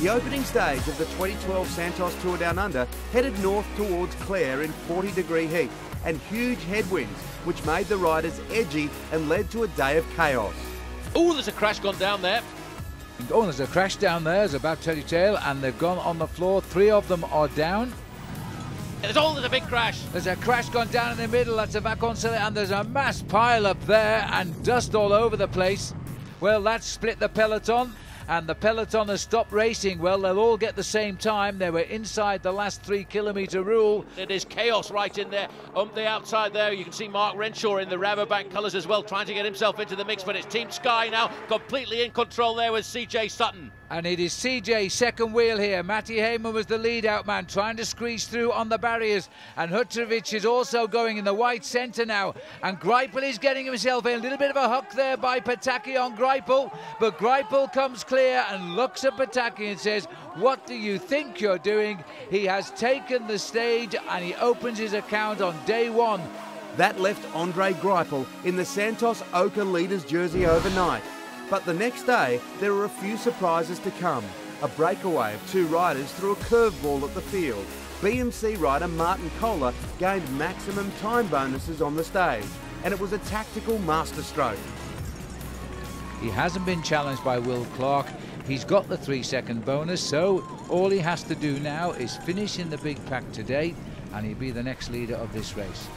The opening stage of the 2012 Santos Tour Down Under headed north towards Clare in 40-degree heat and huge headwinds, which made the riders edgy and led to a day of chaos. Oh, there's a crash gone down there. Oh, there's a crash down there. There's a bad teddy tail, and they've gone on the floor. 3 of them are down. There's a big crash. There's a crash gone down in the middle. That's a vacancy, and there's a mass pile up there and dust all over the place. Well, that's split the peloton, and the peloton has stopped racing. Well, they'll all get the same time. They were inside the last 3-kilometre rule. It is chaos right in there. On the outside there, you can see Mark Renshaw in the Rabobank colours as well, trying to get himself into the mix, but it's Team Sky now completely in control there with CJ Sutton. And it is CJ's second wheel here. Matty Heyman was the lead-out man, trying to squeeze through on the barriers. And Hutrovic is also going in the white centre now. And Greipel is getting himself in. A little bit of a hook there by Pataki on Greipel. But Greipel comes clear and looks at Pataki and says, "What do you think you're doing?" He has taken the stage and he opens his account on day 1. That left Andre Greipel in the Santos Oka leader's jersey overnight. But the next day, there were a few surprises to come. A breakaway of 2 riders threw a curveball at the field. BMC rider Martin Kohler gained maximum time bonuses on the stage, and it was a tactical masterstroke. He hasn't been challenged by Will Clark. He's got the 3-second bonus, so all he has to do now is finish in the big pack today, and he'll be the next leader of this race.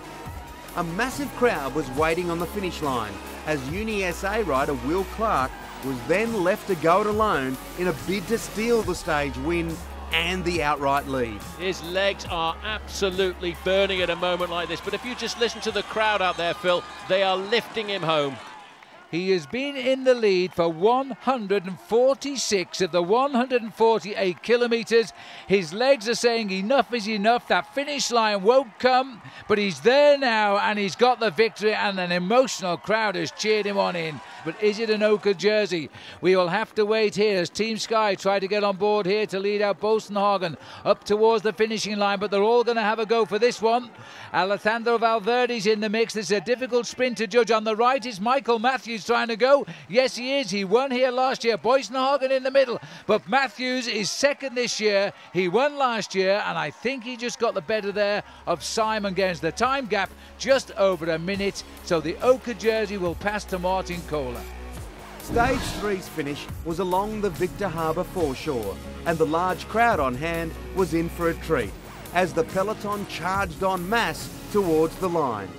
A massive crowd was waiting on the finish line as Uni SA rider Will Clark was then left to go it alone in a bid to steal the stage win and the outright lead. His legs are absolutely burning at a moment like this, but if you just listen to the crowd out there, Phil, they are lifting him home. He has been in the lead for 146 of the 148 kilometres. His legs are saying enough is enough. That finish line won't come, but he's there now and he's got the victory, and an emotional crowd has cheered him on in. But is it an Oka jersey? We will have to wait here as Team Sky try to get on board here to lead out Bosenhagen up towards the finishing line, but they're all going to have a go for this one. Alejandro Valverde's in the mix. This is a difficult sprint to judge. On the right is Michael Matthews trying to go. Yes, he is. He won here last year. Bosenhagen in the middle, but Matthews is second this year. He won last year, and I think he just got the better there of Simon Gaines. The time gap just over a minute, so the Oka jersey will pass to Martin Kohler. Stage 3's finish was along the Victor Harbour foreshore, and the large crowd on hand was in for a treat as the peloton charged en masse towards the line.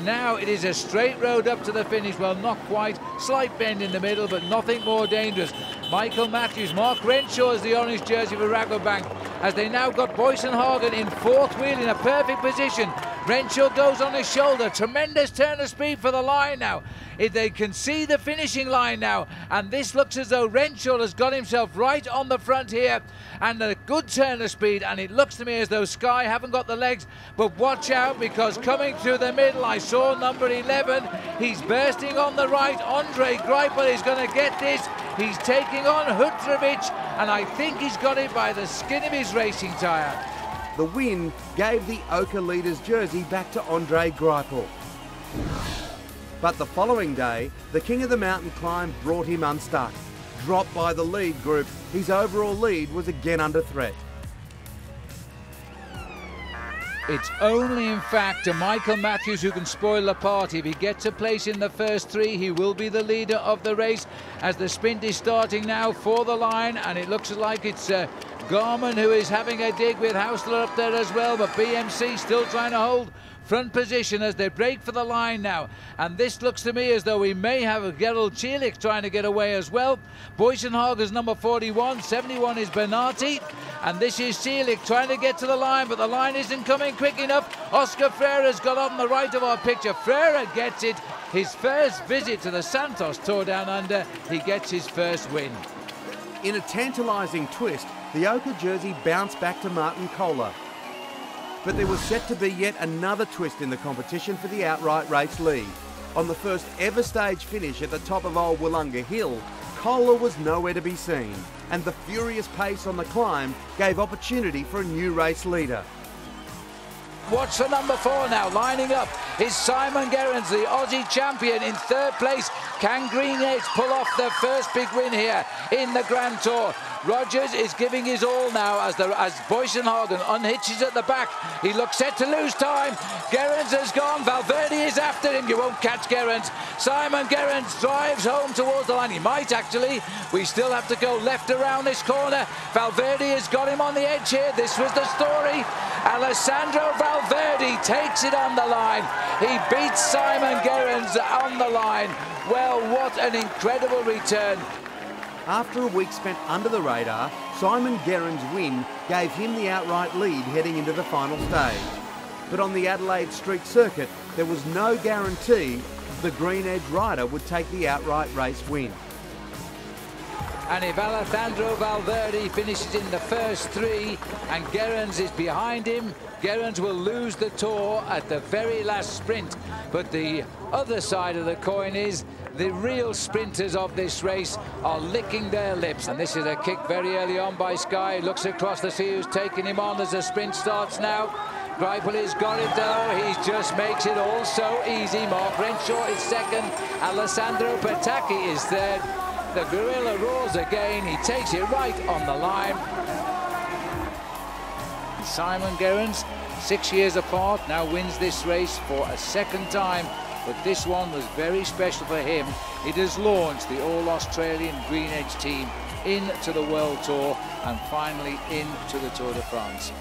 Now it is a straight road up to the finish. Well, not quite. Slight bend in the middle, but nothing more dangerous. Michael Matthews, Mark Renshaw is the orange jersey for Rabobank, as they now got Bosenhagen in 4th wheel in a perfect position. Renshaw goes on his shoulder. Tremendous turn of speed for the line now. They can see the finishing line now, and this looks as though Renshaw has got himself right on the front here, and a good turn of speed, and it looks to me as though Sky haven't got the legs. But watch out, because coming through the middle I saw number 11. He's bursting on the right. Andre Greipel is going to get this. He's taking on Hutrovic, and I think he's got it by the skin of his racing tyre. The win gave the Oka leader's jersey back to Andre Greipel. But the following day, the King of the Mountain climb brought him unstuck. Dropped by the lead group, his overall lead was again under threat. It's only, in fact, to Michael Matthews who can spoil the party. If he gets a place in the first 3, he will be the leader of the race, as the sprint is starting now for the line, and it looks like it's Garmin who is having a dig with Hausler up there as well, but BMC still trying to hold front position as they break for the line now. And this looks to me as though we may have a Gerald Cielik trying to get away as well. Bosenhagen's number 41, 71 is Bernardi, and this is Cielik trying to get to the line, but the line isn't coming quick enough. Oscar Freira's got on the right of our picture. Freira gets it. His first visit to the Santos Tour Down Under, he gets his first win. In a tantalising twist, the Oka jersey bounced back to Martin Kohler. But there was set to be yet another twist in the competition for the outright race lead. On the first ever stage finish at the top of Old Wollonga Hill, Kohler was nowhere to be seen, and the furious pace on the climb gave opportunity for a new race leader. Watch for number 4 now, lining up is Simon Gerrans, the Aussie champion, in 3rd place. Can Green Edge pull off their first big win here in the Grand Tour? Rogers is giving his all now as Boysenhagen unhitches at the back. He looks set to lose time. Gerrans has gone. Valverde is after him. You won't catch Gerrans. Simon Gerrans drives home towards the line. He might actually. We still have to go left around this corner. Valverde has got him on the edge here. This was the story. Alessandro Valverde takes it on the line. He beats Simon Gerrans on the line. Well, what an incredible return. After a week spent under the radar, Simon Gerrans' win gave him the outright lead heading into the final stage. But on the Adelaide Street circuit, there was no guarantee the Green Edge rider would take the outright race win. And if Alessandro Valverde finishes in the first 3 and Gerrans is behind him, Gerrans will lose the Tour at the very last sprint. But the other side of the coin is the real sprinters of this race are licking their lips. And this is a kick very early on by Sky. Looks across to see who's taking him on as the sprint starts now. Greipel has got it though. He just makes it all so easy. Mark Renshaw is 2nd. Alessandro Petacchi is 3rd. The gorilla roars again. He takes it right on the line. Simon Gerrans, 6 years apart, now wins this race for a 2nd time. But this one was very special for him. It has launched the All-Australian Green Edge team into the World Tour and finally into the Tour de France.